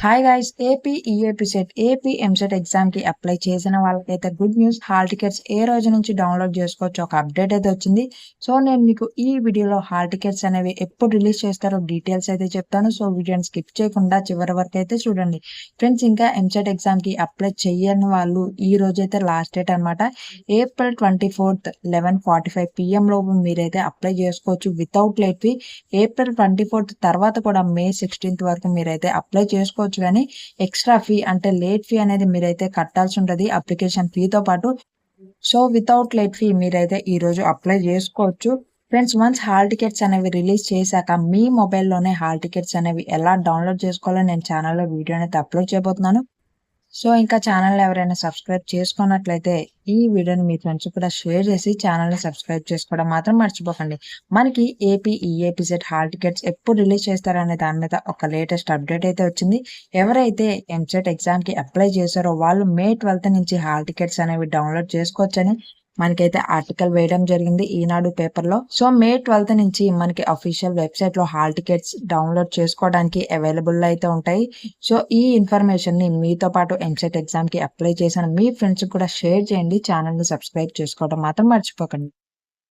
Hi guys AP EAP set AP EAMCET exam కి apply చేసిన వాళ్ళకైతే గుడ్ న్యూస్. హాల్ టికెట్స్ ఏ రోజు నుంచి డౌన్లోడ్ చేసుకోవచ్చు ఒక అప్డేట్ అయితే వచ్చింది. సో నేను మీకు ఈ వీడియోలో హాల్ టికెట్స్ అనేవి ఎప్పుడు రిలీజ్ చేస్తారో డీటెయిల్స్ అయితే చెప్తాను. సో వీడియోని స్కిప్ చేయకుండా చివరి వరకు అయితే చూడండి ఫ్రెండ్స్. ఇంకా ఎంసెట్ ఎగ్జామ్ కి అప్లై చేయని వాళ్ళు ఈ రోజు అయితే లాస్ట్ డేట్ అనమాట. April 24th 11:45 PM లోపు మీరైతే అప్లై చేసుకోవచ్చు without late fee. April 24th తర్వాత కూడా May 16th వరకు మీరైతే అప్లై చేసుకోవచ్చు. కానీ ఎక్స్ట్రా ఫీ అంటే లేట్ ఫీ అనేది మీరైతే కట్టాల్సి ఉంటుంది అప్లికేషన్ ఫీతో పాటు. సో వితౌట్ లేట్ ఫీ మీరైతే ఈ రోజు అప్లై చేసుకోవచ్చు ఫ్రెండ్స్. వన్స్ హాల్ టికెట్స్ అనేవి రిలీజ్ చేశాక మీ మొబైల్లోనే హాల్ టికెట్స్ అనేవి ఎలా డౌన్లోడ్ చేసుకోవాలో నేను ఛానల్లో వీడియో అనేది అప్లోడ్ చేయబోతున్నాను. సో ఇంకా ఛానల్ ఎవరైనా సబ్స్క్రైబ్ చేసుకున్నట్లయితే ఈ వీడియోని మీ ఫ్రెండ్స్ కూడా షేర్ చేసి ఛానల్ని సబ్స్క్రైబ్ చేసుకోవడం మాత్రం మర్చిపోకండి. మనకి AP EAP set hall tickets ఎప్పుడు రిలీజ్ చేస్తారనే దాని మీద ఒక లేటెస్ట్ అప్డేట్ అయితే వచ్చింది. ఎవరైతే ఎంసెట్ ఎగ్జామ్కి అప్లై చేశారో వాళ్ళు May 12th నుంచి హాల్ టికెట్స్ అనేవి డౌన్లోడ్ చేసుకోవచ్చని మనకైతే ఆర్టికల్ వేయడం జరిగింది ఈనాడు పేపర్లో. సో May 12th నుంచి మనకి అఫీషియల్ వెబ్సైట్ లో హాల్ టికెట్స్ డౌన్లోడ్ చేసుకోవడానికి అవైలబుల్ అయితే ఉంటాయి. సో ఈ ఇన్ఫర్మేషన్ ని మీతో పాటు ఎంసెట్ ఎగ్జామ్ కి అప్లై చేసిన మీ ఫ్రెండ్స్ కూడా షేర్ చేయండి. ఛానల్ ని సబ్స్క్రైబ్ చేసుకోవడం మాత్రం మర్చిపోకండి.